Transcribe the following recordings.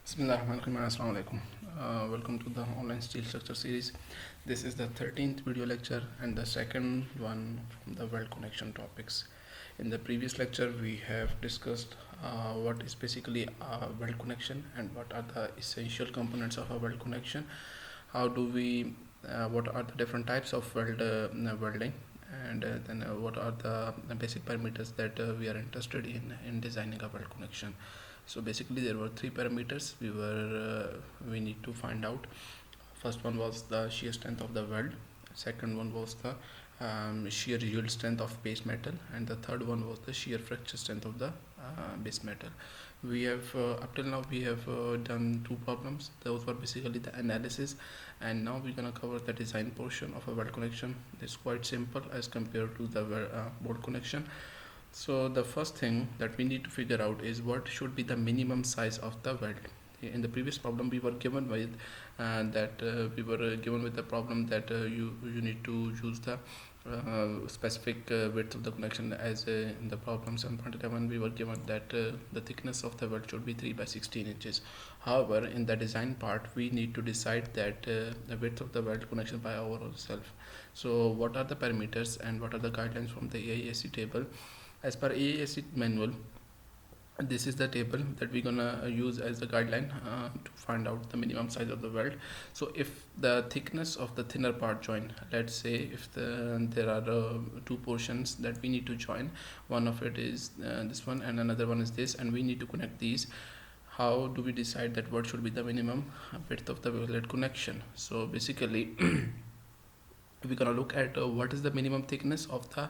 Bismillahirrahmanirrahim. Assalamu alaikum. Welcome to the online steel structure series. This is the 13th video lecture and the second one from the weld connection topics. In the previous lecture, we have discussed what is basically a weld connection and what are the essential components of a weld connection. How do we, what are the different types of welding, and then what are the basic parameters that we are interested in designing a weld connection. So basically there were three parameters we need to find out. First one was the shear strength of the weld, second one was the shear yield strength of base metal, and the third one was the shear fracture strength of the base metal. We have up till now we have done two problems. Those were basically the analysis, and now we're gonna cover the design portion of a weld connection. It's quite simple as compared to the bolt connection. So the first thing that we need to figure out is what should be the minimum size of the weld. In the previous problem we were given with the problem that you need to use the specific width of the connection, as in the problem 7.11 we were given that the thickness of the weld should be 3 by 16 inches. However, in the design part we need to decide that the width of the weld connection by ourselves. So what are the parameters and what are the guidelines from the AISC table? As per AISC manual, this is the table that we're gonna use as a guideline to find out the minimum size of the weld. So if the thickness of the thinner part join, let's say if there are two portions that we need to join, one of it is this one and another one is this, and we need to connect these. How do we decide that what should be the minimum width of the weld connection? So basically we're gonna look at what is the minimum thickness of the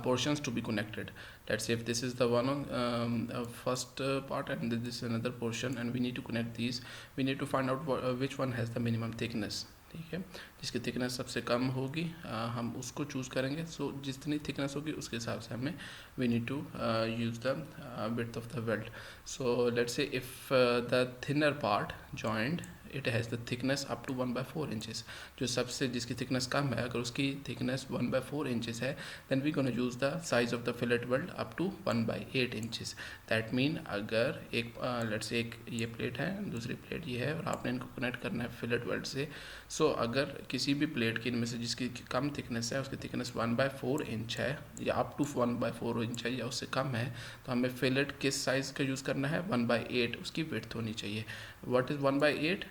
portions to be connected. Let's say if this is the one on first part and this is another portion, and we need to connect these, we need to find out which one has the minimum thickness. ठीक है, जिसकी thickness सबसे कम होगी हम उसको choose करेंगे. सो जितनी thickness होगी उसके हिसाब से हमें we need to use the width of the weld. So let's say if the thinner part joined, it has the thickness up to 1/4 inches. जो सबसे जिसकी थिकनेस कम है, अगर उसकी थिकनेस 1/4 इंचेस है, then we gonna use the size of the fillet weld up to 1/8 inches. That mean अगर एक लेट्स से एक ये प्लेट है, दूसरी प्लेट ये है, और आपने इनको कनेक्ट करना है फिलेट वेल्ड से. सो अगर किसी भी प्लेट की इनमें से जिसकी कम थिकनेस है, उसकी थिकनेस 1/4 इंच है या अप टू 1/4 इंच है या उससे कम है, तो हमें फिलेट किस साइज़ का यूज़ करना है? 1/8 उसकी विड्थ होनी चाहिए. What is 1/8?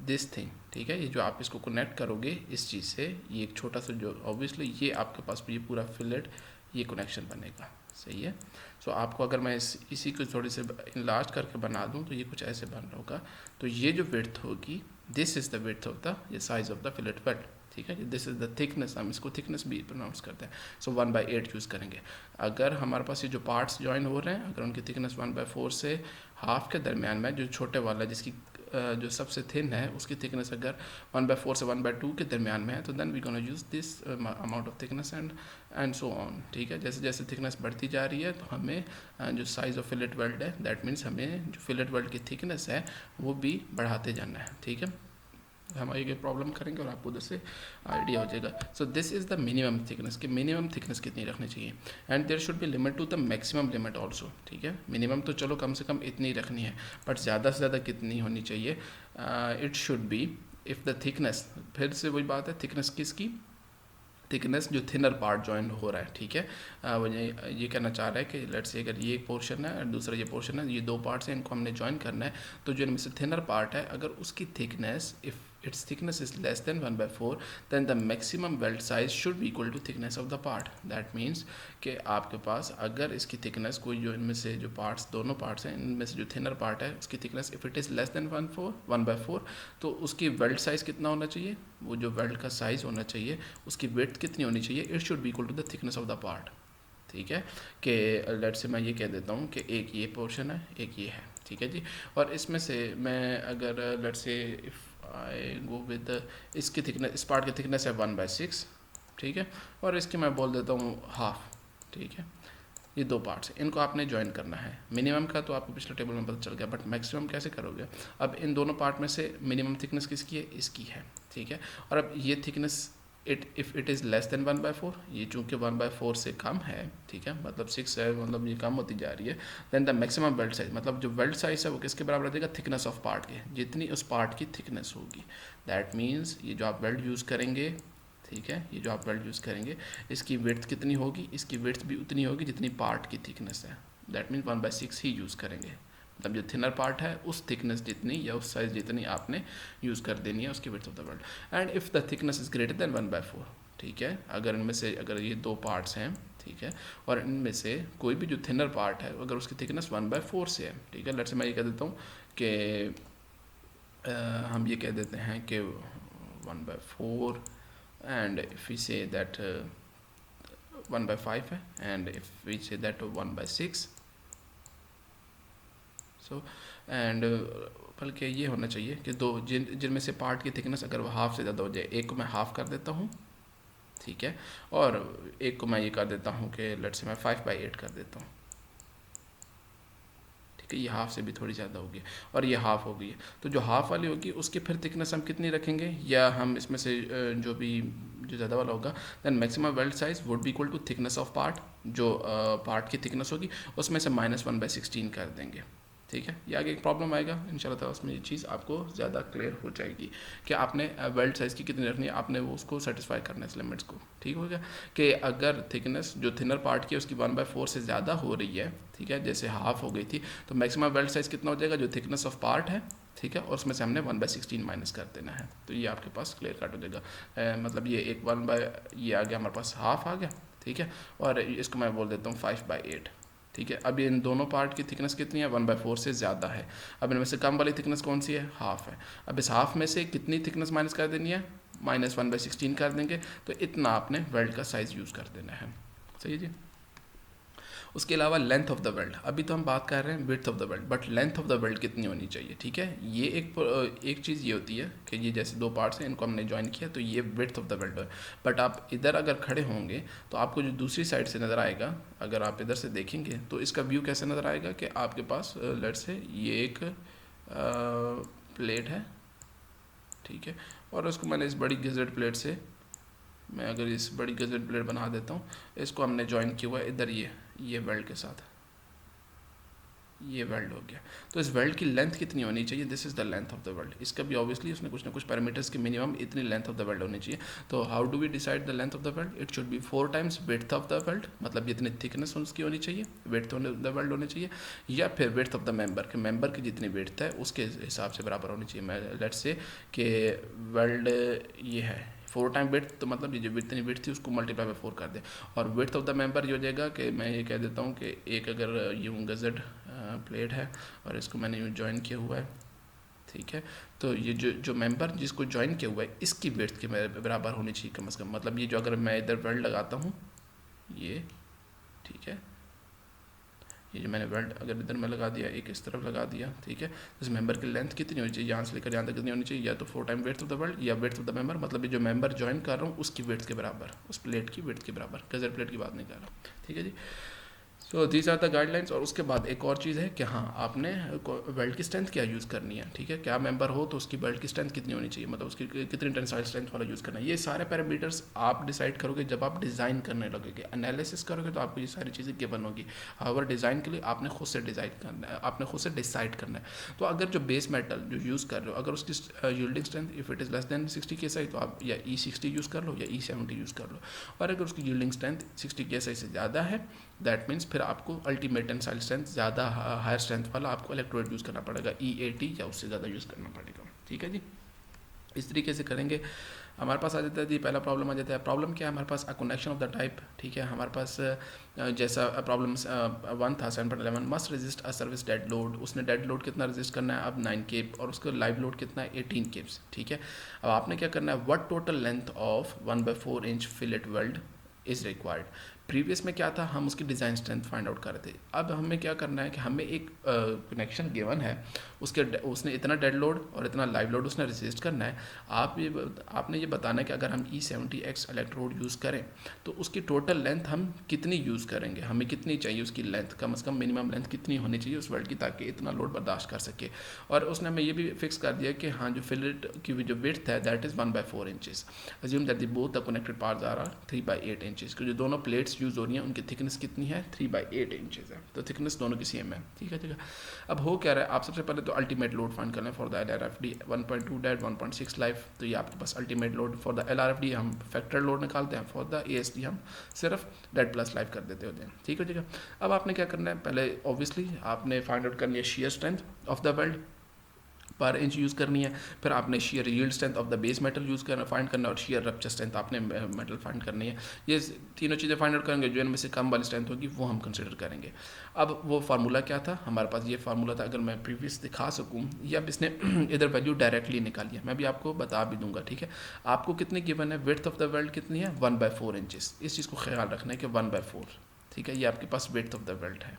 This thing. ठीक है, ये जो आप इसको कनेक्ट करोगे इस चीज़ से, ये एक छोटा सा जो ऑब्वियसली ये आपके पास ये पूरा फिलेट ये कनेक्शन बनेगा. सही है. सो आपको अगर मैं इसी को थोड़ी से इनलार्ज करके बना दूं तो ये कुछ ऐसे बन रहा होगा. तो ये जो विड्थ होगी, this is the width of the ये size of the fillet weld. ठीक है, दिस इज़ द थिकनेस, हम इसको थिकनेस भी प्रोनाउंस करते हैं. सो 1/8 यूज़ करेंगे. अगर हमारे पास ये जो पार्ट्स ज्वाइन हो रहे हैं, अगर उनकी थिकनेस 1/4 से हाफ के दरमियान में, जो छोटे वाला जिसकी जो सबसे थिन है उसकी थिकनेस अगर 1/4 से 1/2 के दरमियान में है, तो then we gonna use this amount of thickness and so on. ठीक है, जैसे जैसे थिकनेस बढ़ती जा रही है तो हमें जो साइज़ ऑफ फिलेट वेल्ड है, दैट मीन्स हमें जो फिलेट वेल्ड की थिकनेस है वो भी बढ़ाते जाना है. ठीक है, हम आगे प्रॉब्लम करेंगे और आपको उधर से आइडिया हो जाएगा. So this is the minimum thickness, कि मिनिमम थिकनेस कितनी रखनी चाहिए, and there should be limit to the maximum limit also. ठीक है, मिनिमम तो चलो कम से कम इतनी रखनी है, बट ज़्यादा से ज़्यादा कितनी होनी चाहिए? It should B if the thickness, फिर से वही बात है, थिकनेस किसकी? थिकनेस जो थिनर पार्ट ज्वाइन हो रहा है. ठीक है, वो ये कहना चाह रहा है कि लेट्स से अगर ये एक पोर्शन है और दूसरा ये पोर्शन है, ये दो पार्ट्स हैं, इनको हमने ज्वाइन करना है. तो जो इनमें से थिनर पार्ट है, अगर उसकी thickness if its thickness is less than 1/4, then the maximum weld size should be equal to thickness of the part. That means कि आपके पास अगर इसकी थिकनेस कोई जो इनमें से जो पार्ट्स, दोनों पार्ट्स हैं, इनमें से जो थिनर पार्ट है उसकी thickness if it is less than 1/4, तो उसकी वेल्ड साइज़ कितना होना चाहिए? वो जो वेल्ड का साइज़ होना चाहिए उसकी विड्थ कितनी होनी चाहिए? It should be equal to the thickness of the part. ठीक है, कि लेट से मैं ये कह देता हूँ कि एक ये पोर्शन है, एक ये है. ठीक है जी, और इसमें से मैं अगर लेट से इफ़ आई गो विद इसकी थिकनेस, इस पार्ट की थिकनेस है 1/6. ठीक है, और इसकी मैं बोल देता हूँ हाफ. ठीक है, ये दो पार्ट्स हैं, इनको आपने ज्वाइन करना है. मिनिमम का तो आपको पिछले टेबल में पता चल गया, बट मैक्सिमम कैसे करोगे? अब इन दोनों पार्ट में से मिनिमम थिकनेस किसकी है? इसकी है. ठीक है, और अब ये thickness if it is less than 1/4, ये चूँकि 1/4 से कम है, ठीक है, मतलब 6 है, मतलब ये कम होती जा रही है, then the maximum weld size, मतलब जो वेल्ड साइज है वो किसके बराबर हो जाएगा, थिकनेस ऑफ पार्ट के, जितनी उस पार्ट की थिकनेस होगी। दैट मीन्स ये जो आप वेल्ड यूज़ करेंगे, ठीक है, ये जो आप वेल्ड यूज़ करेंगे, इसकी विड्थ कितनी होगी, इसकी विड्थ भी उतनी होगी जितनी पार्ट की थिकनेस है। दैट मीन्स 1/6 ही यूज़ करेंगे, मतलब जो थिनर पार्ट है उस थिकनेस जितनी या उस साइज जितनी आपने यूज़ कर देनी है उसकी width of the weld. And if the thickness is greater than 1/4, ठीक है, अगर इनमें से, अगर ये दो पार्ट्स हैं, ठीक है, और इनमें से कोई भी जो थिनर पार्ट है अगर उसकी थिकनेस 1/4 से है, ठीक है, लेट्स से मैं ये कह देता हूँ कि हम ये कह देते हैं कि 1/4, and if we say that 1/5 है, and if we say that 1/6, so and बल्कि ये होना चाहिए कि दो जिनमें से पार्ट की थिकनेस अगर वो हाफ से ज़्यादा हो जाए, एक को मैं हाफ कर देता हूँ, ठीक है, और एक को मैं ये कर देता हूँ कि लेट्स से मैं 5/8 कर देता हूँ, ठीक है, ये हाफ से भी थोड़ी ज़्यादा होगी और ये हाफ हो गई है, तो जो हाफ वाली होगी उसकी फिर थिकनेस हम कितनी रखेंगे, या हम इसमें से जो भी जो ज़्यादा वाला होगा, then maximum weld size would be equal to thickness of part, जो पार्ट की थिकनेस होगी उसमें से -1/16 कर देंगे, ठीक है। ये आगे एक प्रॉब्लम आएगा इंशाल्लाह ताला, उसमें ये चीज़ आपको ज़्यादा क्लियर हो जाएगी कि आपने वेल्ड साइज़ की कितनी रखनी है, आपने वो उसको सेटिस्फाई करना है इस लिमिट्स को, ठीक हो गया, कि अगर थिकनेस जो थिनर पार्ट की है उसकी 1/4 से ज़्यादा हो रही है, ठीक है, जैसे हाफ हो गई थी, तो मैक्सिमम वेल्ड साइज़ कितना हो जाएगा, जो थिकनेस ऑफ पार्ट है, ठीक है, और उसमें से हमने 1/16 माइनस कर देना है, तो ये आपके पास क्लियर कट हो जाएगा। मतलब ये एक ये आ गया हमारे पास, हाफ आ गया, ठीक है, और इसको मैं बोल देता हूँ 5/8, ठीक है। अब इन दोनों पार्ट की थिकनेस कितनी है, 1/4 से ज़्यादा है। अब इनमें से कम वाली थिकनेस कौन सी है, हाफ है। अब इस हाफ में से कितनी थिकनेस माइनस कर देनी है, -1/16 कर देंगे, तो इतना आपने वेल्ड का साइज़ यूज़ कर देना है, सही है जी। उसके अलावा लेंथ ऑफ द वेल्ड, अभी तो हम बात कर रहे हैं width of the weld, but length of the weld कितनी होनी चाहिए, ठीक है। ये एक चीज़ ये होती है कि ये जैसे दो पार्ट्स हैं, इनको हमने ज्वाइन किया तो ये विड्थ ऑफ द वेल्ड है, बट आप इधर अगर खड़े होंगे तो आपको जो दूसरी साइड से नज़र आएगा, अगर आप इधर से देखेंगे तो इसका व्यू कैसे नज़र आएगा कि आपके पास लेट्स से ये एक प्लेट है, ठीक है, और उसको मैंने इस बड़ी गिजेट प्लेट से, मैं अगर इस बड़ी गिजेट प्लेट बना देता हूँ, इसको हमने ज्वाइन किया हुआ है इधर ये वेल्ड के साथ, ये वेल्ड हो गया। तो इस वेल्ड की लेंथ कितनी होनी चाहिए, this is the length of the weld. इसका भी ऑब्वियसली उसने कुछ ना कुछ पैरामीटर्स के मिनिमम इतनी लेंथ ऑफ द वेल्ड होनी चाहिए। तो how do we decide the length of the weld, it should be 4 times width of the weld, मतलब जितनी थिकनेस उसकी होनी चाहिए, विड्थ ऑफ द वेल्ड होनी चाहिए, या फिर विड्थ ऑफ द मेंबर, के मेंबर की जितनी विड्थ है उसके हिसाब से बराबर होनी चाहिए। मैं लेट्स से कि वेल्ड ये है 4 टाइम विड्थ, तो मतलब ये जो जितनी विड्थ थी उसको मल्टीप्लाई बाय 4 कर दे, और विड्थ ऑफ द मेंबर ये हो जाएगा कि मैं ये कह देता हूँ कि एक अगर यूँ गज़ड प्लेट है और इसको मैंने यूँ ज्वाइन किया हुआ है, ठीक है, तो ये जो मेंबर जिसको ज्वाइन किया हुआ है इसकी विड्थ के बराबर होनी चाहिए कम से कम, मतलब ये जो अगर मैं इधर वेल्ड लगाता हूँ ये, ठीक है, ये जो मैंने वेल्ड अगर इधर में लगा दिया, एक इस तरफ लगा दिया, ठीक है, तो इस मेंबर की लेंथ कितनी होनी चाहिए, यहाँ से लेकर यहाँ तक कितनी होनी चाहिए, या तो 4 time width of the weld या विड्थ ऑफ द मेंबर, मतलब ये जो मेंबर ज्वाइन कर रहा हूँ उसकी विड्थ के बराबर, उस प्लेट की विड्थ के बराबर, गज़र प्लेट की बात नहीं कर रहा, ठीक है जी। So these are the guidelines. और उसके बाद एक और चीज़ है कि हाँ आपने वेल्ड की स्ट्रेंथ क्या यूज़ करनी है, ठीक है, क्या मेंबर हो तो उसकी वेल्ड की स्ट्रेंथ कितनी होनी चाहिए, मतलब उसकी कितनी टेंसाइल स्ट्रेंथ वाला यूज़ करना है, ये सारे पैरामीटर्स आप डिसाइड करोगे जब आप डिज़ाइन करने लगोगे, एनालिसिस करोगे तो आपको ये सारी चीज़ें गिवन होगी। और डिज़ाइन के लिए आपने खुद से डिज़ाइन करना है, आपने खुद से डिसाइड करना है। तो अगर जो बेस मेटल जो यूज़ कर रहे हो अगर उसकी yielding strength if it is less than 60 KSI तो आप या E60 यूज़ कर लो या E70 यूज़ कर लो, और अगर उसकी यील्डिंग स्ट्रेंथ 60 KSI से ज़्यादा है दैट मीन्स फिर आपको अल्टीमेट टेंसाइल स्ट्रेंथ ज़्यादा हायर स्ट्रेंथ वाला आपको इलेक्ट्रोड यूज़ करना पड़ेगा, E80 या उससे ज़्यादा यूज़ करना पड़ेगा, ठीक है जी। इस तरीके से करेंगे। हमारे पास आ जाता है जी पहला प्रॉब्लम आ जाता है। प्रॉब्लम क्या है हमारे पास, a connection of the type, ठीक है, हमारे पास जैसा प्रॉब्लम 1 था 7.11 must resist a service dead load, उसने डेड लोड कितना रेजिस्ट करना है अब 9 केप, और उसका लाइव लोड कितना है 18 केप्स, ठीक है। अब आपने क्या करना है, what total length of 1/4 inch fillet weld is required. Previous में क्या था, हम उसकी डिज़ाइन स्ट्रेंथ फाइंड आउट कर रहे थे। अब हमें क्या करना है कि हमें एक कनेक्शन गिवन है, उसने इतना डेड लोड और इतना लाइव लोड उसने रेजिस्ट करना है। आपने ये बताना है कि अगर हम E70X इलेक्ट्रोड यूज़ करें तो उसकी टोटल लेंथ हम कितनी यूज़ करेंगे, हमें कितनी चाहिए उसकी लेंथ, कम से कम मिनिमम लेंथ कितनी होनी चाहिए उस वेल्ड की, ताकि इतना लोड बर्दाश्त कर सके। और उसने हमें ये भी फिक्स कर दिया कि हाँ, जो फिलेट की जो विड्थ है that is 1/4 inches. Assume that both the connected parts are 3/8 inches. जो दोनों प्लेट्स यूज़ हो रही हैं उनकी थिकनेस कितनी है, 3/8 इंचेस है। तो थिकनेस दोनों की सेम है, ठीक है। अब हो क्या रहा है, आप सबसे पहले तो अल्टीमेट लोड फाइंड कर लें for the LRFD 1.2 dead 1.6 live. तो ये आपके पास ultimate load for the LRFD हम फैक्टर लोड निकालते हैं, फॉर द ASD हम सिर्फ डेड प्लस लाइफ कर देते होते हैं, ठीक है। अब आपने क्या करना है, पहले ऑब्वियसली आपने फाइंड आउट करनी है shear strength of the weld पर इंच यूज़ करनी है। फिर आपने share yield strength of the base metal use करना फाइंड करना, और शेयर रप्चर स्ट्रेंथ आपने मेटल फाइंड करनी है। ये तीनों चीज़ें फाइंड आउट करेंगे, जो इनमें से कम वाली स्ट्रेंथ होगी वो हम कंसिडर करेंगे। अब वो फार्मूला क्या था हमारे पास, ये फार्मूला था, अगर मैं प्रीवियस दिखा सकूँ, या अब इसने इधर वैल्यू डायरेक्टली निकाली है, मैं भी आपको बता भी दूंगा, ठीक है। आपको कितनी गिवन है, विड्थ ऑफ द वेल्ड कितनी है, 1/4 इंचेस। इस चीज़ को ख्याल रखना है कि 1/4, ठीक है, ये आपके पास विड्थ ऑफ द वेल्ड है।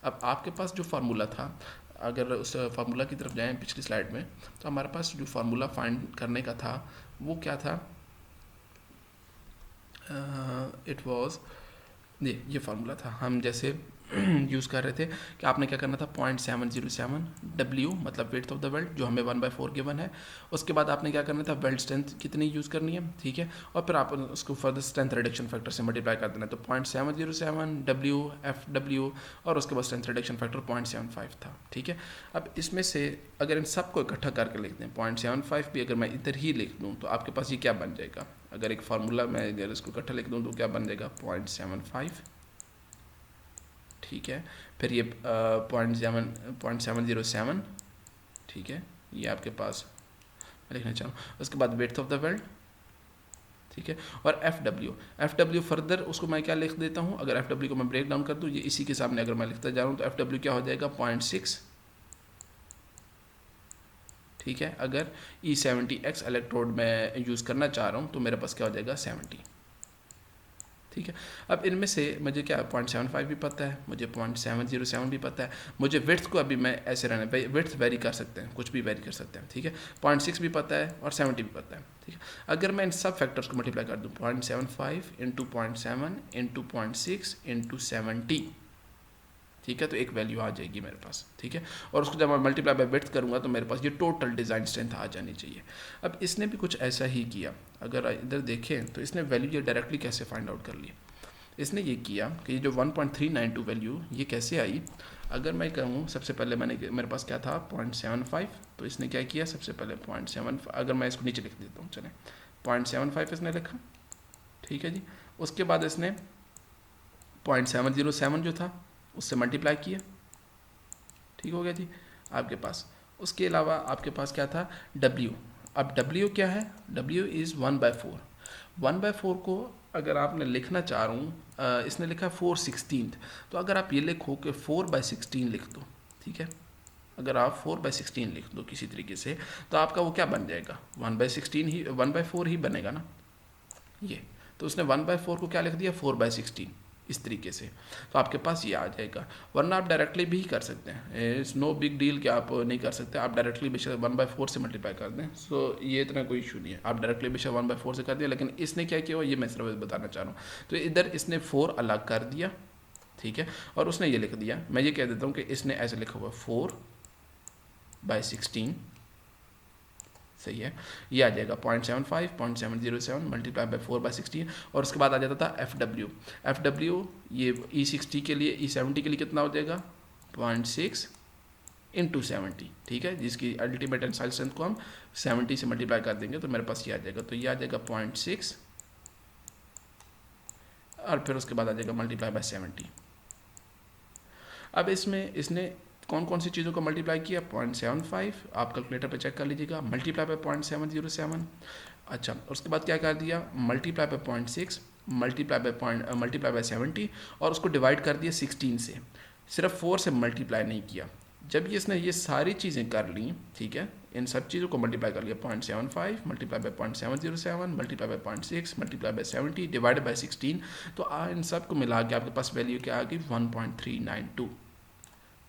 अब आपके पास जो फार्मूला था, अगर उस फार्मूला की तरफ जाएं पिछली स्लाइड में, तो हमारे पास जो फार्मूला फाइंड करने का था वो क्या था, इट वाज ये फार्मूला था। हम जैसे यूज़ कर रहे थे कि आपने क्या करना था, 0.707 W मतलब वेट ऑफ द वेल्ड, जो हमें 1/4 गिवन है। उसके बाद आपने क्या करना था, वेल्ड स्ट्रेंथ कितनी यूज़ करनी है, ठीक है, और फिर आप उसको फर्दर स्ट्रेंथ रिडक्शन फैक्टर से मल्टीप्लाई कर देना। तो 0.707 W FW, और उसके बाद स्ट्रेंथ रिडक्शन फैक्टर 0.75 था, ठीक है। अब इसमें से अगर इन सबको इकट्ठा करके लिख दें, 0.75 भी अगर मैं इधर ही लिख दूँ तो आपके पास ये क्या बन जाएगा, अगर एक फार्मूला मैं अगर इसको इकट्ठा लिख दूँ तो क्या बन जाएगा, 0.75, ठीक है। फिर ये 0.707, ठीक है, ये आपके पास मैं लिखना चाहूँ। उसके बाद विड्थ ऑफ द वेल्ड, ठीक है, और FW फर्दर उसको मैं क्या लिख देता हूँ, अगर FW को मैं ब्रेक डाउन कर दूँ, ये इसी के सामने अगर मैं लिखता जा रहा हूँ तो FW क्या हो जाएगा, 0.6, ठीक है। अगर E70X इलेक्ट्रोड में यूज़ करना चाह रहा हूँ तो मेरे पास क्या हो जाएगा, 70, ठीक है। अब इनमें से मुझे क्या 0.75 भी पता है, मुझे 0.707 भी पता है, मुझे विड्थ को अभी मैं ऐसे रहने, विड्थ वेरी कर सकते हैं, कुछ भी वेरी कर सकते हैं, ठीक है। 0.6 भी पता है और 70 भी पता है, ठीक है। अगर मैं इन सब फैक्टर्स को मल्टीप्लाई कर दूँ, 0.75 इंटू 0.7 इंटू 0.6 इंटू 70, ठीक है, तो एक वैल्यू आ जाएगी मेरे पास, ठीक है। और उसको जब मैं मल्टीप्लाई बाय विड्थ करूँगा तो मेरे पास ये टोटल डिज़ाइन स्ट्रेंथ आ जानी चाहिए। अब इसने भी कुछ ऐसा ही किया, अगर इधर देखें तो इसने वैल्यू ये डायरेक्टली कैसे फाइंड आउट कर ली। इसने ये किया कि ये जो 1.392 वैल्यू ये कैसे आई, अगर मैं कहूँ सबसे पहले मेरे पास क्या था 0.75, तो इसने क्या किया, सबसे पहले 0.7, अगर मैं इसको नीचे लिख देता हूँ, चलें 0.75 इसने लिखा, ठीक है जी। उसके बाद इसने 0.707 जो था उससे मल्टीप्लाई किया, ठीक हो गया जी आपके पास। उसके अलावा आपके पास क्या था, W। अब W क्या है, W इज़ 1/4। 1/4 को अगर आपने लिखना चाह रहा हूँ, इसने लिखा 4/16, तो अगर आप ये लिखो कि 4/16 लिख दो, ठीक है, अगर आप 4/16 लिख दो किसी तरीके से, तो आपका वो क्या बन जाएगा, 1/16 ही, 1/4 ही बनेगा ना ये। तो उसने 1/4 को क्या लिख दिया, 4/16, इस तरीके से, तो आपके पास ये आ जाएगा। वरना आप डायरेक्टली भी कर सकते हैं, इट्स नो बिग डील कि आप नहीं कर सकते, आप डायरेक्टली बेशक 1/4 से मल्टीप्लाई कर दें, सो ये इतना कोई इशू नहीं है, आप डायरेक्टली बेशक 1/4 से कर दिया। लेकिन इसने क्या किया ये मैं सिर्फ बताना चाह रहा हूँ। तो इधर इसने 4 अलग कर दिया, ठीक है, और उसने ये लिख दिया, मैं ये कह देता हूँ कि इसने ऐसे लिखा हुआ 4/16, सही है, ये आ जाएगा 0.75 0.707 मल्टीप्लाई बाई 4/16। और उसके बाद आ जाता था FW ये E60 के लिए, E70 के लिए कितना हो जाएगा 0.6 इंटू 70, ठीक है, जिसकी अल्टीमेट टेंसाइल स्ट्रेंथ को हम 70 से मल्टीप्लाई कर देंगे तो मेरे पास ये आ जाएगा, तो ये आ जाएगा 0.6 और फिर उसके बाद आ जाएगा मल्टीप्लाई बाई 70। अब इसमें इसने कौन कौन सी चीज़ों को मल्टीप्लाई किया, 0.75, आप कैलकुलेटर पे चेक कर लीजिएगा, मल्टीप्लाई बाय 0.707, अच्छा, उसके बाद क्या कर दिया, मल्टीप्लाई बाय 0.6, मल्टीप्लाई बाय 70, और उसको डिवाइड कर दिया 16 से, सिर्फ 4 से मल्टीप्लाई नहीं किया, जब ये इसने ये सारी चीज़ें कर ली, ठीक है, इन सब चीज़ों को मल्टीप्लाई कर लिया, 0.75 multiply by 0.707 multiply by 0.6 multiply by 70 divided by 16, तो इन सब को मिला के आपके पास वैल्यू क्या आ गई, 1.392,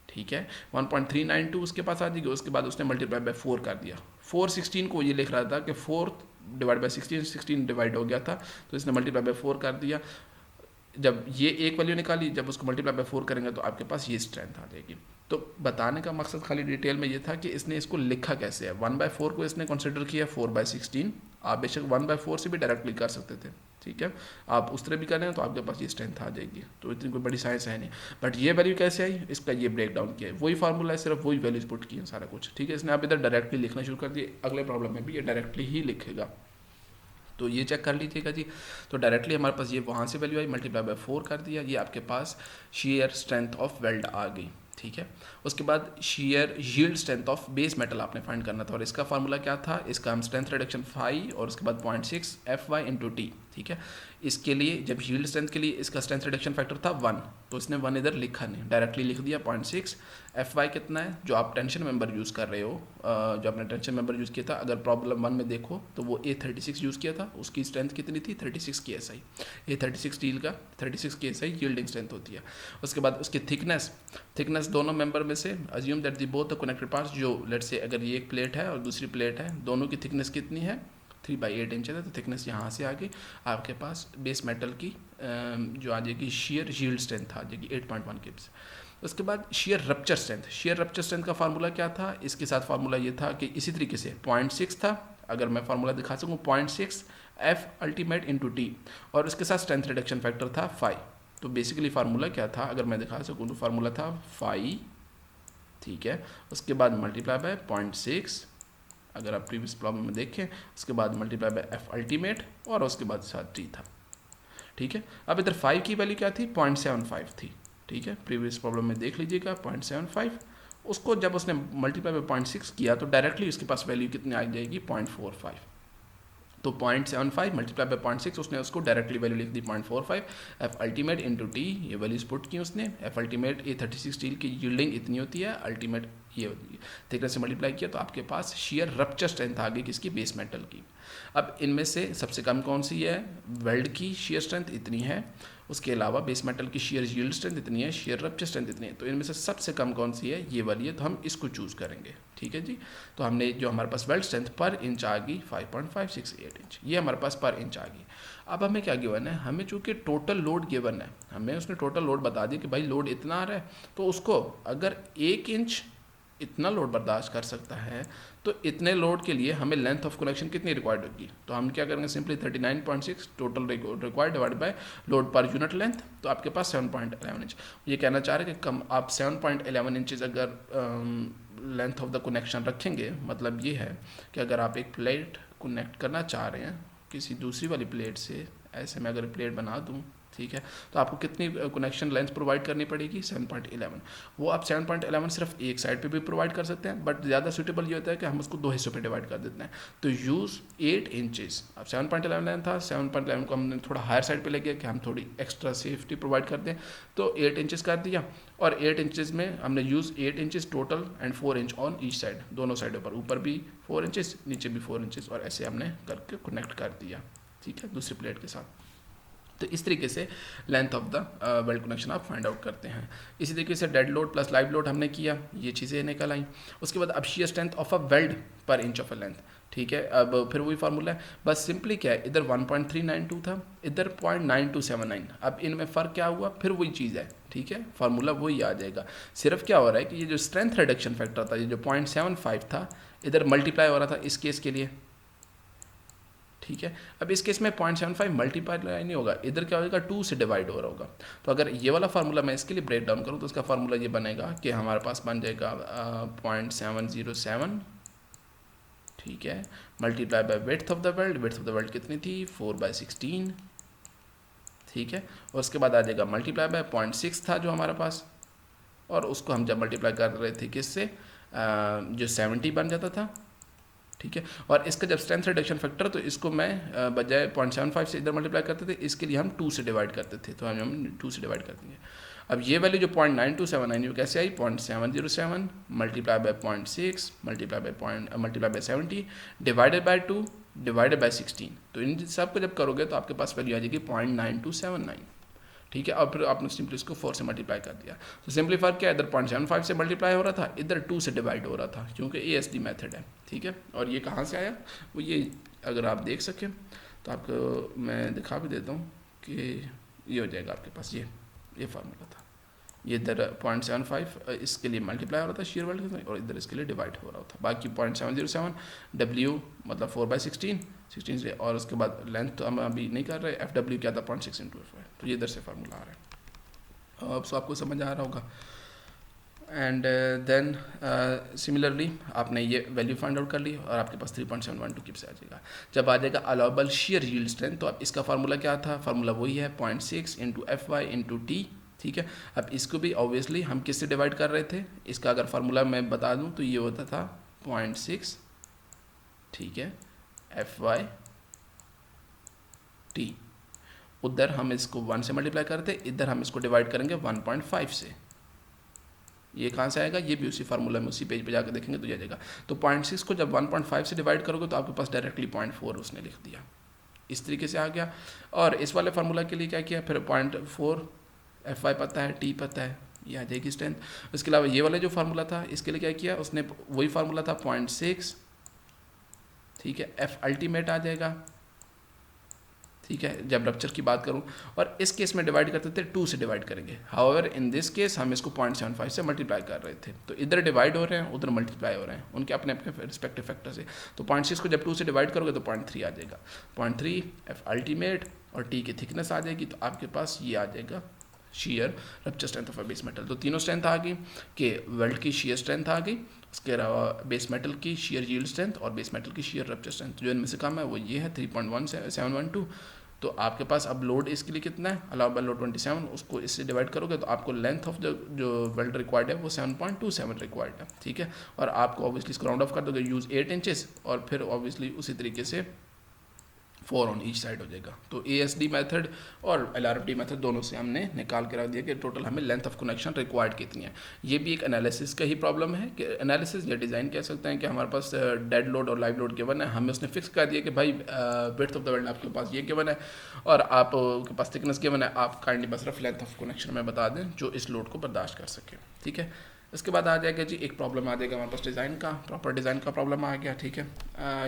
ठीक है, 1.392 उसके पास आ जाएगी। उसके बाद उसने मल्टीप्लाई बाय 4 कर दिया, 416 को ये लिख रहा था कि 4 डिवाइड बाय 16, 16 डिवाइड हो गया था, तो इसने मल्टीप्लाई बाय 4 कर दिया। जब ये एक वैल्यू निकाली, जब उसको मल्टीप्लाई बाय 4 करेंगे तो आपके पास ये स्ट्रेंथ आ जाएगी। तो बताने का मकसद खाली डिटेल में ये था कि इसने इसको लिखा कैसे है। 1/4 को इसने कंसिडर किया 4/16, आप बेशक 1/4 से भी डायरेक्टली कर सकते थे, ठीक है, आप उस तरह भी करें तो आपके पास ये स्ट्रेंथ आ जाएगी, तो इतनी कोई बड़ी साइंस है नहीं। बट ये वैल्यू कैसे आई, इसका ये ब्रेक डाउन किया है, वही फार्मूला है, सिर्फ वही वैल्यूज पुट किए सारा कुछ, ठीक है। इसने आप इधर डायरेक्टली लिखना शुरू कर दिए, अगले प्रॉब्लम में भी ये डायरेक्टली ही लिखेगा, तो ये चेक कर लीजिएगा जी। तो डायरेक्टली हमारे पास ये वहाँ से वैल्यू आई, मल्टीप्लाई बाय 4 कर दिया, ये आपके पास शेयर स्ट्रेंथ ऑफ वेल्ड आ गई, ठीक है। उसके बाद share yield strength of base metal आपने फाइंड करना था, और इसका फार्मूला क्या था, इसका हम स्ट्रेंथ रिडक्शन 5 और उसके बाद 0.6 FY इंटू टी, ठीक है। इसके लिए जब यील्ड स्ट्रेंथ के लिए इसका स्ट्रेंथ रिडक्शन फैक्टर था 1, तो इसने 1 इधर लिखा नहीं, डायरेक्टली लिख दिया 0.6। FY कितना है, जो आप टेंशन मेंबर यूज़ कर रहे हो, जो आपने टेंशन मेंबर यूज़ किया था, अगर प्रॉब्लम 1 में देखो तो वो A36 यूज़ किया था, उसकी स्ट्रेंथ कितनी थी, 36 KSI। A36 स्टील का 36 KSI यील्डिंग स्ट्रेंथ होती है। उसके बाद उसकी थिकनेस दोनों मेंबर में से assume that the both the connected parts, जो लेट्स से अगर ये एक प्लेट है और दूसरी प्लेट है, दोनों की थिकनेस कितनी है, 3/8 इंच है, तो थिकनेस यहाँ से आगे आपके पास बेस मेटल की जो आ जाएगी शेयर यील्ड स्ट्रेंथ आ जाएगी 8.1 किप्स। उसके बाद शेयर रप्चर स्ट्रेंथ का फार्मूला क्या था, इसके साथ फार्मूला ये था कि इसी तरीके से 0.6 था, अगर मैं फार्मूला दिखा सकूँ 0.6 F अल्टीमेट इंटू टी, और उसके साथ स्ट्रेंथ रिडक्शन फैक्टर था 5। तो बेसिकली फार्मूला क्या था, अगर मैं दिखा सकूँ तो फार्मूला था 5, ठीक है। उसके बाद मल्टीप्लाई बाय 0.6, अगर आप प्रीवियस प्रॉब्लम में देखें, उसके बाद मल्टीप्लाई बाय F अल्टीमेट, और उसके बाद साथ टी था, ठीक है। अब इधर 5 की वैल्यू क्या थी, 0.75 थी, ठीक है, प्रीवियस प्रॉब्लम में देख लीजिएगा 0.75, उसको जब उसने मल्टीप्लाई बाय 0.6 किया तो डायरेक्टली उसके पास वैल्यू कितनी आ जाएगी, 0.45। तो 0.75 मल्टीप्लाई बाय 0.6, उसने उसको डायरेक्टली वैल्यू लिख दी 0.45। F अल्टीमेट इंटू टी, ये वैल्यूज पुट की उसने। F अल्टीमेट A36 स्टील की यील्डिंग इतनी होती है, अल्टीमेट ये होती है, थिकनेस से मल्टीप्लाई किया तो आपके पास शेयर रप्चर स्ट्रेंथ आ गई किसकी, बेस मेटल की। अब इनमें से सबसे कम कौन सी है, वेल्ड की शेयर स्ट्रेंथ इतनी है, उसके अलावा बेस मेटल की शेयर यील्ड स्ट्रेंथ इतनी है, शेयर रप्चर स्ट्रेंथ इतनी है, तो इनमें से सबसे कम कौन सी है, ये वाली है, तो हम इसको चूज़ करेंगे, ठीक है जी। तो हमने जो हमारे पास वेल्ड स्ट्रेंथ पर इंच आ गई 5.568 इंच, ये हमारे पास पर इंच आ गई। अब हमें क्या गिवन है, हमें चूँकि टोटल लोड गिवन है, हमें उसने टोटल लोड बता दिया कि भाई लोड इतना आ रहा है, तो उसको अगर 1 इंच इतना लोड बर्दाश्त कर सकता है, तो इतने लोड के लिए हमें लेंथ ऑफ कनेक्शन कितनी रिक्वायर्ड होगी, तो हम क्या करेंगे, simply 39.6 total required divide by load per unit length, तो आपके पास 7.11 इंच। ये कहना चाह रहे हैं कि कम आप 7.11 इंचज़ अगर लेंथ ऑफ द कनेक्शन रखेंगे, मतलब ये है कि अगर आप एक प्लेट कनेक्ट करना चाह रहे हैं किसी दूसरी वाली प्लेट से, ऐसे में अगर प्लेट बना दूँ, ठीक है, तो आपको कितनी कनेक्शन लेंथ प्रोवाइड करनी पड़ेगी, 7.11। वो आप 7.11 सिर्फ एक साइड पे भी प्रोवाइड कर सकते हैं, बट ज़्यादा सूटेबल ये होता है कि हम उसको 2 हिस्सों पे डिवाइड कर देते हैं। तो यूज़ 8 इंचज़, अब 7.11 लेंथ था, 7.11 को हमने थोड़ा हायर साइड पे ले गया कि हम थोड़ी एक्स्ट्रा सेफ्टी प्रोवाइड कर दें, तो 8 इंचज़ कर दिया, और 8 इंचज़ में हमने use 8 inches total and 4 inch on each side, दोनों साइडों पर, ऊपर भी 4 इंचज़ नीचे भी 4 इंचज़, और ऐसे हमने करके कनेक्ट कर दिया, ठीक है, दूसरी प्लेट के साथ। तो इस तरीके से length of the weld connection आप फाइंड आउट करते हैं। इसी तरीके से dead load plus live load हमने किया, ये चीज़ें निकल आई। उसके बाद अब shear strength of a weld पर इंच ऑफ अ लेंथ, ठीक है, अब फिर वही फार्मूला है, बस सिंपली क्या है, इधर 1.392 था, इधर 0.9279, अब इनमें फ़र्क क्या हुआ, फिर वही चीज़ है, ठीक है, फार्मूला वही आ जाएगा। सिर्फ क्या हो रहा है कि ये जो स्ट्रेंथ रिडक्शन फैक्टर था, ये जो 0.75 था, इधर मल्टीप्लाई हो रहा था इस केस के लिए, ठीक है। अब इस केस में 0.75 मल्टीप्लाई नहीं होगा, इधर क्या होगा, 2 से डिवाइड हो रहा होगा। तो अगर ये वाला फार्मूला मैं इसके लिए ब्रेक डाउन करूँ तो उसका फार्मूला ये बनेगा कि हमारे पास बन जाएगा 0.707, ठीक है, multiply by width of the weld कितनी थी, 4/16, ठीक है। और उसके बाद आ जाएगा मल्टीप्लाई बाय 0.6 था जो हमारे पास, और उसको हम जब मल्टीप्लाई कर रहे थे किससे, जो 70 बन जाता था, ठीक है। और इसका जब स्ट्रेंथ रिडक्शन फैक्टर, तो इसको मैं बजाय 0.75 से इधर मल्टीप्लाई करते थे, इसके लिए हम 2 से डिवाइड करते थे, तो हम 2 से डिवाइड कर देंगे। अब ये वैल्यू जो 0.9279 ये कैसे आई, 0.707 multiply by 0.6 multiply by 70 divided by 2 divided by 16। तो इन सब को जब करोगे तो आपके पास वैल्यू आ जाएगी 0.9279, ठीक है। और फिर आपने सिंपली इसको 4 से मल्टीप्लाई कर दिया। तो सिंपली फर्क क्या है, इधर 0.75 से मल्टीप्लाई हो रहा था, इधर 2 से डिवाइड हो रहा था, क्योंकि ASD मेथड है, ठीक है। और ये कहाँ से आया, वो ये अगर आप देख सकें तो आपको मैं दिखा भी देता हूँ कि ये हो जाएगा आपके पास, ये फार्मूला था। ये इधर 0.75 इसके लिए मल्टीप्लाई हो रहा था शेयर वेल्ड के साथ, और इधर इसके लिए डिवाइड हो रहा था। बाकी 0.707 W मतलब 4/16 से, और उसके बाद लेंथ तो हम अभी नहीं कर रहे, FW क्या था 0.6 × F। तो ये इधर से फार्मूला आ रहा है। अब सो आपको समझ आ रहा होगा। एंड देन सिमिलरली आपने ये वैल्यू फाइंड आउट कर ली और आपके पास 3.712 किप से आ जाएगा। जब आ जाएगा अलाउबल शेयर यील्ड स्ट्रेंथ, तो अब इसका फार्मूला क्या था, फार्मूला वही है 0.6 × FY × T, ठीक है। अब इसको भी ऑब्वियसली हम किससे डिवाइड कर रहे थे, इसका अगर फार्मूला मैं बता दूं तो ये होता था 0.6, ठीक है, FY T। उधर हम इसको 1 से मल्टीप्लाई करते, इधर हम इसको डिवाइड करेंगे 1.5 से। ये कहाँ से आएगा, ये भी उसी फार्मूला में उसी पेज पे जाकर देखेंगे तो ये आ जाएगा। तो 0.6 को जब 1.5 से डिवाइड करोगे तो आपके पास डायरेक्टली 0.4 उसने लिख दिया, इस तरीके से आ गया। और इस वाले फार्मूला के लिए क्या किया, फिर 0.4 FY पता है, T पता है, ये आ जाएगी स्ट्रेंथ। उसके अलावा ये वाला जो फार्मूला था इसके लिए क्या किया उसने, वही फार्मूला था 0.6, ठीक है, F अल्टीमेट आ जाएगा, ठीक है, जब रप्चर की बात करूं। और इस केस में डिवाइड करते थे 2 से डिवाइड करेंगे, हाउएवर इन दिस केस हम इसको 0.75 से मल्टीप्लाई कर रहे थे। तो इधर डिवाइड हो रहे हैं, उधर मल्टीप्लाई हो रहे हैं, उनके अपने अपने रिस्पेक्टिव फैक्टर से। तो 0.6 को जब 2 से डिवाइड करोगे तो 0.3 आ जाएगा, 0.3 F अल्टीमेट और T की थिकनेस आ जाएगी। तो आपके पास ये आ जाएगा share rupture strength of a base metal. तो तीनों स्ट्रेंथ आ गई कि वेल्ड की शेयर स्ट्रेंथ आ गई, उसके अलावा बेस मेटल की शेयर यील्ड स्ट्रेंथ और बेस मेटल की शेयर रप्चर स्ट्रेंथ। जो इनमें से कम है वो ये है 3.1712। तो आपके पास अब लोड इसके लिए कितना है, अलाउबल लोड 27, उसको इससे डिवाइड करोगे तो आपको लेंथ ऑफ जो वेल्ड रिक्वायर्ड है वो 7.27 रिक्वायर्ड है, ठीक है। और आपको ऑब्वियसली इसको राउंड ऑफ कर दोगे, यूज़ 8 इंचेस, और फिर ऑब्वियसली उसी तरीके से 4 ऑन ईच साइड हो जाएगा। तो ASD मेथड और LRFD मेथड दोनों से हमने निकाल के रख दिया कि टोटल हमें लेंथ ऑफ कनेक्शन रिक्वायर्ड कितनी है। ये भी एक एनालिसिस का ही प्रॉब्लम है कि एनालिसिस या डिज़ाइन कह सकते हैं कि हमारे पास डेड लोड और लाइव लोड गिवन है, हमें उसने फिक्स कर दिया कि भाई विड्थ ऑफ द वेल्ड आपके पास ये गिवन है और आपके पास थिकनेस गिवन है, आप काइंडली बस रफ लेंथ ऑफ कनेक्शन में बता दें जो इस लोड को बर्दाश्त कर सके, ठीक है। इसके बाद आ जाएगा जी एक प्रॉब्लम आ जाएगा हमारे पास डिज़ाइन का, प्रॉपर डिज़ाइन का प्रॉब्लम आ गया, ठीक है।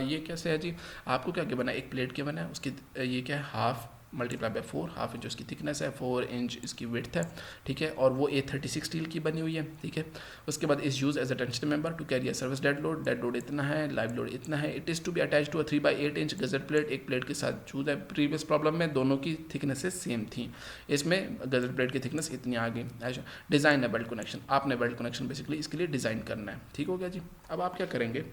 ये कैसे है जी, आपको क्या गिवन है, एक प्लेट गिवन है, उसकी ये क्या है, half multiply by 4, half inch उसकी थिकनेस है, 4 इंच इसकी विड्थ है, ठीक है। और वो A36 स्टील की बनी हुई है, ठीक है। उसके बाद is use as a tension member to carry a service dead load इतना है, लाइव लोड इतना है। It is to be attach to a 3/8 inch gusset plate, एक प्लेट के साथ चूज है। प्रीवियस प्रॉब्लम में दोनों की थिकनेसेस सेम थी, इसमें गजर प्लेट की थिकनेस इतनी आ गई। अच्छा, डिज़ाइन है वेल्ड कनेक्शन, आपने वेल्ड कनेक्शन बेसिकली इसके लिए डिज़ाइन करना है, ठीक हो गया जी। अब आप क्या करेंगे,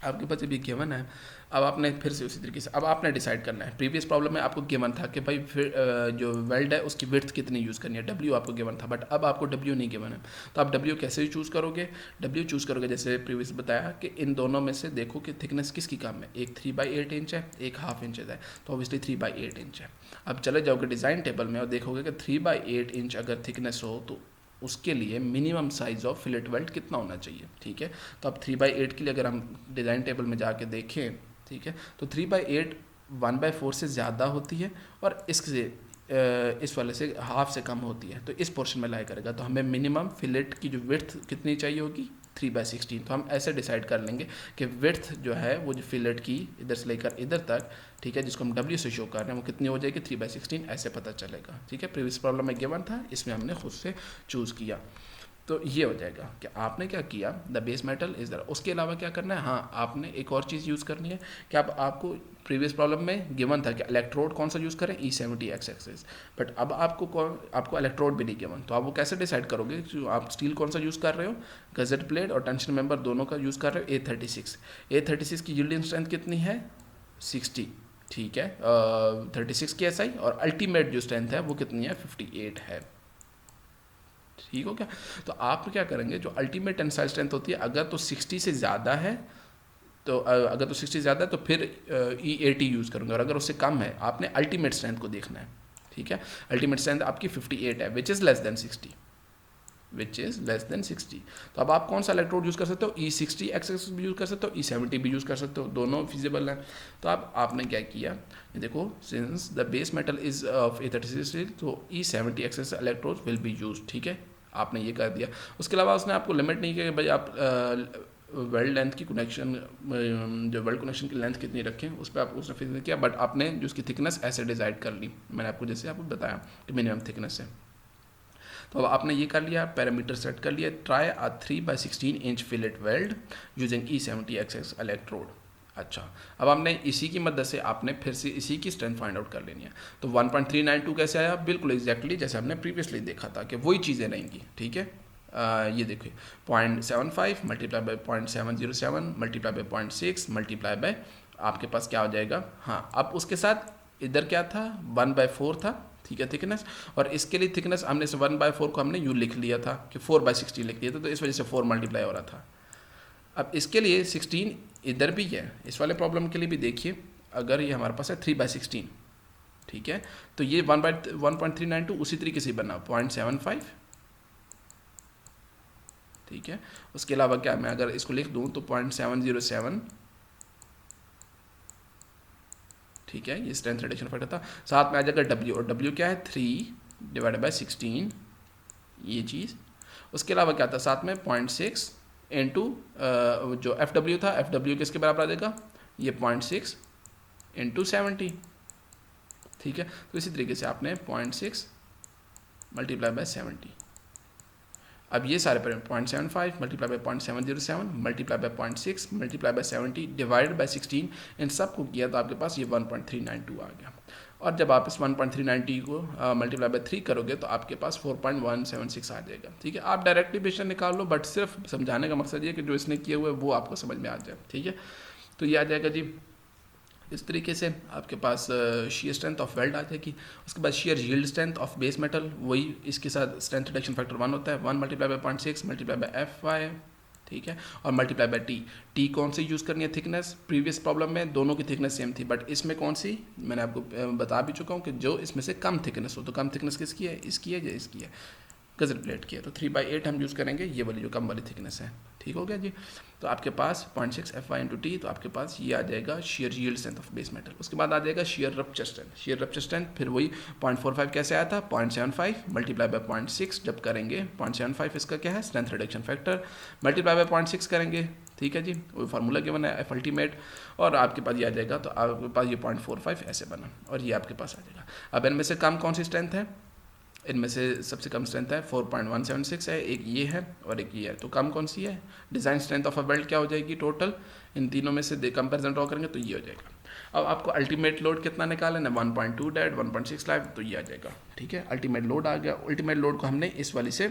आपके पास भी गिवन है, अब आपने फिर से उसी तरीके से अब आपने डिसाइड करना है। प्रीवियस प्रॉब्लम में आपको गिवन था कि भाई फिर जो वेल्ड है उसकी विड्थ कितनी यूज़ करनी है, W आपको गिवन था, बट अब आपको W नहीं गिवन है। तो आप W कैसे चूज़ करोगे, W चूज़ करोगे जैसे प्रीवियस बताया कि इन दोनों में से देखो कि थिकनेस किसकी कम है, एक 3/8 इंच है, एक हाफ इंच है, तो ऑब्वियसली 3/8 इंच है। अब चले जाओगे डिज़ाइन टेबल में और देखोगे कि 3/8 इंच अगर थिकनेस हो तो उसके लिए minimum size of fillet weld कितना होना चाहिए, ठीक है। तो अब 3/8 के लिए अगर हम डिज़ाइन टेबल में जाके देखें, ठीक है, तो 3/8 1/4 से ज़्यादा होती है और इससे इस वाले से हाफ से कम होती है, तो इस पोर्शन में लाई करेगा। तो हमें मिनिमम फिलेट की जो विड्थ कितनी चाहिए होगी, 3/16। तो हम ऐसे डिसाइड कर लेंगे कि विड्थ जो है वो जो फिलेट की इधर से लेकर इधर तक, ठीक है, जिसको हम W से शो कर रहे हैं, वो कितनी हो जाएगी, 3/16 ऐसे पता चलेगा, ठीक है। प्रीवियस प्रॉब्लम में गिवन था, इसमें हमने खुद से चूज़ किया। तो ये हो जाएगा कि आपने क्या किया, द बेस मेटल इज दर। उसके अलावा क्या करना है, हाँ आपने एक और चीज़ यूज़ करनी है कि अब आपको प्रीवियस प्रॉब्लम में गिवन था कि इलेक्ट्रोड कौन सा यूज़ करें, E70X एक्सेस, बट अब आपको इलेक्ट्रोड भी नहीं गिवन। तो आप वो कैसे डिसाइड करोगे, जो आप स्टील कौन सा यूज़ कर रहे हो, गजेट प्लेट और टेंशन मेंबर दोनों का यूज़ कर रहे हो, A36 की यील्डिंग स्ट्रेंथ कितनी है, 60, ठीक है, 36 की SI, और अल्टीमेट जो स्ट्रेंथ है वो कितनी है, 58 है, ठीक हो क्या। तो आप क्या करेंगे, जो अल्टीमेट टेंसाइल स्ट्रेंथ होती है अगर तो 60 से ज़्यादा है, तो अगर तो 60 ज़्यादा है तो फिर E80 यूज़ करूँगा, और अगर उससे कम है आपने अल्टीमेट स्ट्रेंथ को देखना है, ठीक है। अल्टीमेट स्ट्रेंथ आपकी 58 है which is less than 60, which is less than 60। तो अब आप कौन सा इलेक्ट्रोड यूज़ कर सकते हो, E60 एक्सेस भी यूज़ कर सकते हो, E70 भी यूज़ कर सकते हो, दोनों फिजिबल हैं। तो अब आपने क्या किया, ये देखो, since the base metal is of A36 steel, तो E70 XX electrode will be use, ठीक है, आपने ये कर दिया। उसके अलावा उसने आपको लिमिट नहीं किया कि भाई आप वेल्ड लेंथ की कनेक्शन, जो वेल्ड कनेक्शन की लेंथ कितनी रखें, उस पर आपको उसने फिक्स नहीं किया, बट आपने जो उसकी थिकनेस ऐसे डिसाइड कर ली, मैंने आपको जैसे आपको बताया कि मिनिमम थिकनेस है। तो अब आपने ये कर लिया, पैरामीटर सेट कर लिया, try a 3/16 inch fillet weld using E70 XX electrode. अच्छा, अब आपने इसी की मदद से आपने फिर से इसी की स्ट्रेंथ फाइंड आउट कर लेनी है। तो 1.392 कैसे आया, बिल्कुल एग्जैक्टली जैसे हमने प्रीवियसली देखा था कि वही चीज़ें रहेंगी, ठीक है। ये देखिए 0.75 multiply by 0.707 multiply by 0.6 multiply by आपके पास क्या हो जाएगा, हाँ, अब उसके साथ इधर क्या था, 1/4 था, ठीक है, थिकनेस, और इसके लिए थिकनेस हमने से 1/4 को हमने यूँ लिख लिया था कि 4/60 लिख लिया था, तो इस वजह से 4 मल्टीप्लाई हो रहा था। अब इसके लिए 16 इधर भी है, इस वाले प्रॉब्लम के लिए भी देखिए, अगर ये हमारे पास है 3/16, ठीक है, तो ये 1.392 उसी तरीके से बना 0.75, ठीक है। उसके अलावा क्या, मैं अगर इसको लिख दूं तो 0.707, ठीक है, ये स्ट्रेंथ रिडक्शन फैक्टर था। साथ में आ जाएगा W, और W क्या है 3/16, ये चीज़। उसके अलावा क्या था साथ में 0.6 इंटू जो FW था, FW किसके बराबर आ जाएगा, ये 0.6 इंटू 70, ठीक है। तो इसी तरीके से आपने 0.6 मल्टीप्लाई बाय 70, अब ये सारे पर 0.75 multiply by 0.707 multiply by 0.6 multiply by 70 divided by 16, इन सब को किया तो आपके पास ये 1.392 आ गया। और जब आप इस 1.390 को मल्टीप्लाई बाय 3 करोगे तो आपके पास 4.176 आ जाएगा, ठीक है। आप डायरेक्ट डिविजन निकाल लो, बट सिर्फ समझाने का मकसद ये कि जो इसने किया हुआ है वो आपको समझ में आ जाए, ठीक है। तो ये आ जाएगा जी, इस तरीके से आपके पास शेयर स्ट्रेंथ ऑफ वेल्ड आ जाएगी। उसके बाद share yield strength of base metal, वही इसके साथ स्ट्रेंथ रिडक्शन फैक्टर 1 होता है, 1 multiply by 0.6 multiply by FY, ठीक है, और मल्टीप्लाई बाय टी कौन सी यूज़ करनी है, थिकनेस। प्रीवियस प्रॉब्लम में दोनों की थिकनेस सेम थी, बट इसमें कौन सी, मैंने आपको बता भी चुका हूँ कि जो इसमें से कम थिकनेस हो, तो कम थिकनेस किसकी है, इसकी है या इसकी है, गजल प्लेट की है, तो 3/8 हम यूज़ करेंगे, ये वाली जो कम वाली थिकनेस है, ठीक हो गया जी। तो आपके पास 0.6 FY इंटू टी, तो आपके पास ये आ जाएगा share yield strength of base metal. उसके बाद आ जाएगा share rupture strength, share rupture strength फिर वही 0.45 कैसे आया था, 0.75 मल्टीप्लाई बाय 0.6 जब करेंगे, 0.75 इसका क्या है strength reduction factor, multiply by 0.6 करेंगे, ठीक है जी, वो फार्मूला गिवन है F अल्टीमेट, और आपके पास ये आ जाएगा, तो आपके पास ये 0.45 ऐसे बना, और ये आपके पास आ जाएगा। अब इनमें से कम कौन सी स्ट्रेंथ है, इनमें से सबसे कम स्ट्रेंथ है 4.176 है, एक ये है और एक ये है, तो कम कौन सी है, design strength of a weld क्या हो जाएगी टोटल, इन तीनों में से कंपेरिजन ड्रॉ करेंगे तो ये हो जाएगा। अब आपको अल्टीमेट लोड कितना निकालना है, 1.2 डेड 1.6 लाइव, तो ये आ जाएगा, ठीक है, अल्टीमेट लोड आ गया। अल्टीमेट लोड को हमने इस वाली से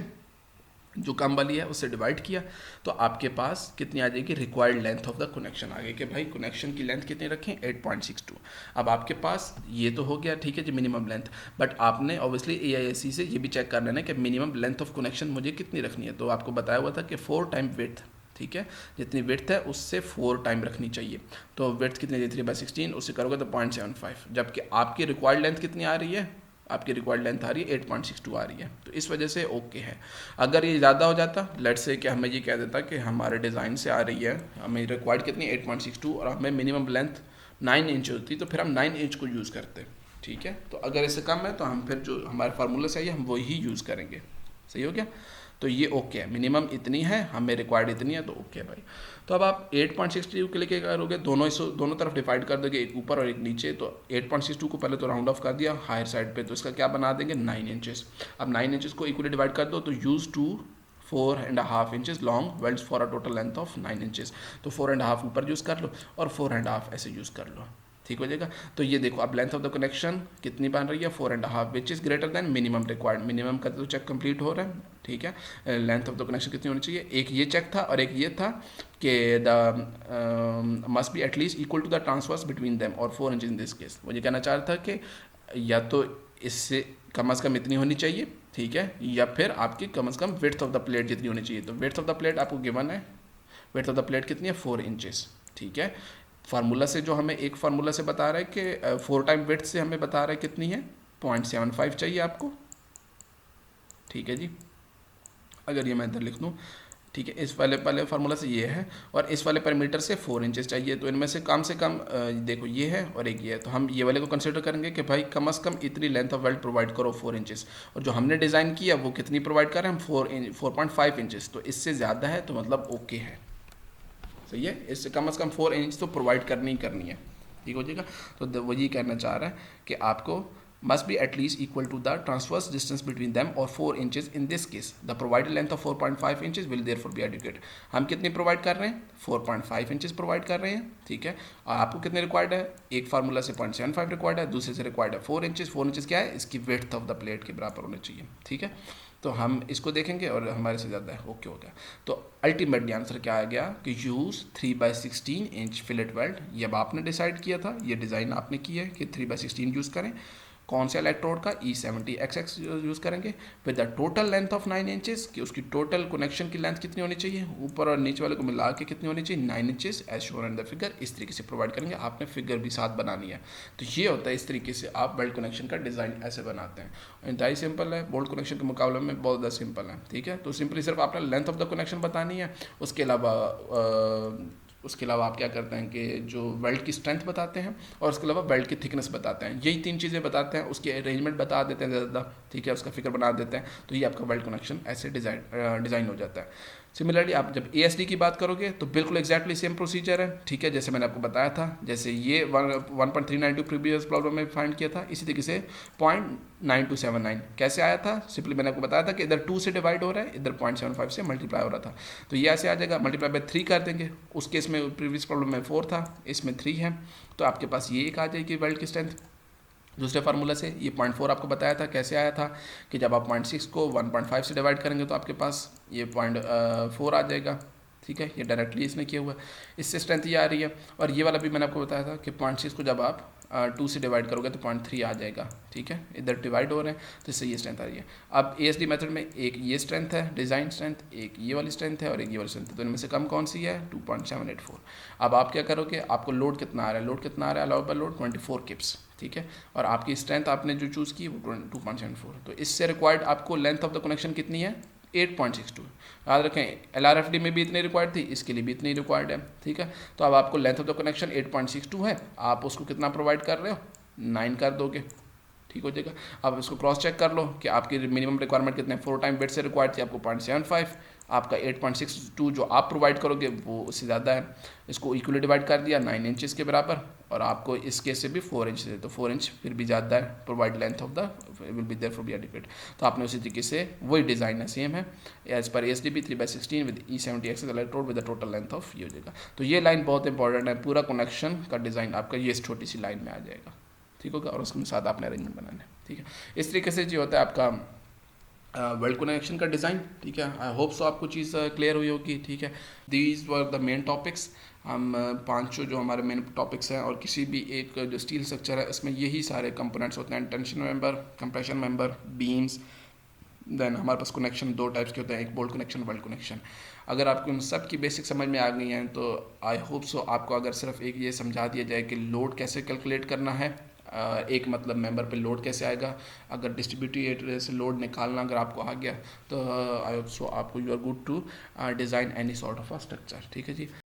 जो कम वाली है उससे डिवाइड किया, तो आपके पास कितनी आ जाएगी, required length of the connection आ गई कि भाई कनेक्शन की लेंथ कितनी रखें, 8.62। अब आपके पास ये तो हो गया, ठीक है जी, मिनिमम लेंथ, बट आपने ऑब्वियसली AISC से ये भी चेक कर लेना है कि मिनिमम लेंथ ऑफ कनेक्शन मुझे कितनी रखनी है। तो आपको बताया हुआ था कि 4 टाइम विड्थ, ठीक है, जितनी विड्थ है उससे 4 टाइम रखनी चाहिए। तो विड्थ कितनी है 3/16, उससे करोगे तो 0.75, जबकि आपकी रिक्वायर्ड लेंथ कितनी आ रही है, आपकी रिक्वायर्ड लेंथ आ रही है 8.62 आ रही है, तो इस वजह से ओके है। अगर ये ज़्यादा हो जाता, लेट्स से कि हमें ये कह देता कि हमारे डिज़ाइन से आ रही है, हमें रिक्वायर्ड कितनी 8.62 और हमें मिनिमम लेंथ 9 इंच होती, तो फिर हम 9 इंच को यूज़ करते, ठीक है। तो अगर इससे कम है तो हम फिर जो हमारे फार्मूले से आई है हम वही यूज़ करेंगे, सही हो गया। तो ये ओके है, मिनिमम इतनी है, हमें रिक्वायर्ड इतनी है, तो ओके है भाई। तो अब आप 8.62 के लिए क्या करोगे, दोनों तरफ डिवाइड कर दोगे, एक ऊपर और एक नीचे। तो 8.62 को पहले तो राउंड ऑफ कर दिया हायर साइड पे, तो इसका क्या बना देंगे 9 इंचेस। अब 9 इंचेस को इक्वली डिवाइड कर दो, तो use two 4.5 inches long welds for a total length of 9 inches. तो 4.5 ऊपर यूज़ कर लो और 4.5 ऐसे यूज़ कर लो, ठीक हो जाएगा। तो ये देखो अब लेंथ ऑफ द कनेक्शन कितनी बन रही है 4.5, which is greater than minimum required. Minimum का तो चेक कंप्लीट हो रहा है, ठीक है। लेंथ ऑफ द कनेक्शन कितनी होनी चाहिए, एक ये चेक था और एक ये था कि the must be at least equal to the transverse between them और 4 इंच इन दिस केस। वो ये कहना चाह रहा था कि या तो इससे कम अज़ कम इतनी होनी चाहिए, ठीक है, या फिर आपकी कम अज़ कम विड्थ ऑफ द प्लेट जितनी होनी चाहिए। तो विड्थ ऑफ द प्लेट आपको गिवन है, विड्थ ऑफ द प्लेट कितनी है 4 इंचेस, ठीक है। फार्मूला से जो हमें एक फार्मूला से बता रहा है कि 4 टाइम विड्थ से हमें बता रहा है कितनी है 0.75 चाहिए आपको, ठीक है जी। अगर ये मैं इधर लिख दूँ, ठीक है, इस वाले पहले फार्मूला से ये है, और इस वाले पैरामीटर से 4 इंचेस चाहिए, तो इनमें से कम देखो ये है और एक ये है, तो हम ये वाले को कंसिडर करेंगे कि भाई कम से कम इतनी लेंथ ऑफ वेल्ड प्रोवाइड करो 4 इंचेस, और जो हमने डिज़ाइन किया वो कितनी प्रोवाइड कर रहे हैं हम 4.5 इंचेस, तो इससे ज़्यादा है तो मतलब ओके है, सही है, इससे कम से कम 4 इंच तो प्रोवाइड करनी ही करनी है, ठीक हो जाएगा। तो वो ये कहना चाह रहा है कि आपको must be at least equal to the transverse distance between them or 4 inches. In this case the provided length of 4.5 inches will therefore be adequate. हम कितनी प्रोवाइड कर रहे हैं, 4.5 इंचेस प्रोवाइड कर रहे हैं, ठीक है। और आपको कितने रिक्वायर्ड है, एक फार्मूला से 0.75 रिक्वायर्ड है, दूसरे से रिक्वायर्ड है 4 इंचेस। 4 इंचेस क्या है, इसकी विड्थ ऑफ द प्लेट के बराबर होनी चाहिए, ठीक है। तो हम इसको देखेंगे और हमारे से ज़्यादा है, ओके हो गया। तो अल्टीमेटली आंसर क्या आ गया कि यूज़ 3/16 इंच फिलेट वेल्ड। ये अब आपने डिसाइड किया था, ये डिज़ाइन आपने की है कि 3/16 यूज़ करें। कौन से इलेक्ट्रोड का, E70XX यूज़ करेंगे with the total length of 9 inches, कि उसकी टोटल कनेक्शन की लेंथ कितनी होनी चाहिए, ऊपर और नीचे वाले को मिला के कितनी होनी चाहिए, 9 inches as shown in the figure. इस तरीके से प्रोवाइड करेंगे, आपने फिगर भी साथ बनानी है। तो ये होता है, इस तरीके से आप वेल्ड कनेक्शन का डिज़ाइन ऐसे बनाते हैं। इंतहाई सिंपल है, बोल्ट कनेक्शन के मुकाबले में बहुत ज़्यादा सिंपल है, ठीक है। तो सिंपली सिर्फ आपने लेंथ ऑफ द कनेक्शन बतानी है, उसके अलावा आप क्या करते हैं कि जो वेल्ड की स्ट्रेंथ बताते हैं, और उसके अलावा वेल्ड की थिकनेस बताते हैं, यही 3 चीज़ें बताते हैं। उसके अरेंजमेंट बता देते हैं ज़्यादा, ठीक है, उसका फिगर बना देते हैं, तो ये आपका वेल्ड कनेक्शन ऐसे डिज़ाइन हो जाता है। सिमिलरली आप जब ASD की बात करोगे तो बिल्कुल एग्जैक्टली सेम प्रोसीजर है, ठीक है, जैसे मैंने आपको बताया था। जैसे ये 1.392 प्रीवियस प्रॉब्लम में फाइंड किया था, इसी तरीके से 0.9279 कैसे आया था, सिंपली मैंने आपको बताया था कि इधर 2 से डिवाइड हो रहा है, इधर 0.75 से मल्टीप्लाई हो रहा था, तो ये ऐसे आ जाएगा, मल्टीप्लाई बाय 3 कर देंगे। उस केस में प्रीवियस प्रॉब्लम में 4 था, इसमें 3 है, तो आपके पास ये एक आ जाएगी वेल्ड की स्ट्रेंथ। दूसरे फार्मूला से ये 0.4 आपको बताया था, कैसे आया था कि जब आप 0.6 को 1.5 से डिवाइड करेंगे तो आपके पास ये 0.4 आ जाएगा, ठीक है, ये डायरेक्टली इसने किया हुआ है, इससे स्ट्रेंथ ये आ रही है। और ये वाला भी मैंने आपको बताया था कि 0.6 को जब आप 2 से डिवाइड करोगे तो 0.3 आ जाएगा, ठीक है, इधर डिवाइड हो रहे हैं तो इससे ये स्ट्रेंथ आ रही है। अब ASD मेथड में एक ये स्ट्रेंथ है डिज़ाइन स्ट्रेंथ, एक ये वाली स्ट्रेंथ है और एक ये वाली स्ट्रेंथ है, तो इनमें से कम कौन सी है, 2.784। अब आप क्या करोगे, आपको लोड कितना आ रहा है, लोड कितना आ रहा है, अलाउबल लोड 24 किप्स, ठीक है, और आपकी स्ट्रेंथ आपने जो चूज़ की वो 2.74, तो इससे रिक्वायर्ड आपको लेंथ ऑफ द कनेक्शन कितनी है, 8.62। याद रखें LRFD में भी इतनी रिक्वायर्ड थी, इसके लिए भी इतनी रिक्वायर्ड है, ठीक है। तो अब आपको लेंथ ऑफ द कनेक्शन 8.62 है, आप उसको कितना प्रोवाइड कर रहे हो, 9 कर दोगे, ठीक हो जाएगा। अब इसको क्रॉस चेक कर लो कि आपकी मिनिमम रिक्वायरमेंट कितने, 4 टाइम बेड से रिक्वायर्ड थी आपको 0.75, आपका 8.62 जो आप प्रोवाइड करोगे वो उससे ज़्यादा है। इसको इक्वली डिवाइड कर दिया 9 इंचेस के बराबर, और आपको इस केस से भी 4 इंच है, तो 4 इंच फिर भी ज़्यादा है, provide length of the will be therefore be adequate. तो आपने उसी तरीके से वही डिज़ाइन है, सेम है as per ASD 3/16 with E70XX electrode with the total length of ये हो जाएगा। तो ये लाइन बहुत इंपॉर्टेंट है, पूरा कनेक्शन का डिज़ाइन आपका ये छोटी सी लाइन में आ जाएगा, ठीक होगा, और उसके साथ आपने अरेंजमेंट बनाना है, ठीक है। इस तरीके से जो होता है आपका वेल्ड कनेक्शन का डिज़ाइन, ठीक है। आई होप सो आपको चीज़ क्लियर हुई होगी, ठीक है। These were the main topics. हम पांचों जो हमारे मेन टॉपिक्स हैं, और किसी भी एक जो स्टील स्ट्रक्चर है इसमें यही सारे कंपोनेंट्स होते हैं, tension member, compression member, beams, then हमारे पास कनेक्शन 2 टाइप्स के होते हैं, एक बोल्ट कनेक्शन, वेल्ड कनेक्शन। अगर आपको इन सब की बेसिक समझ में आ गई हैं तो आई होप सो आपको अगर सिर्फ एक ये समझा दिया जाए कि लोड कैसे कैलकुलेट करना है, एक मतलब मेंबर पे लोड कैसे आएगा, अगर डिस्ट्रीब्यूटिव से लोड निकालना अगर आपको आ गया तो आई होप सो आपको you are good to design any sort of a structure, ठीक है जी।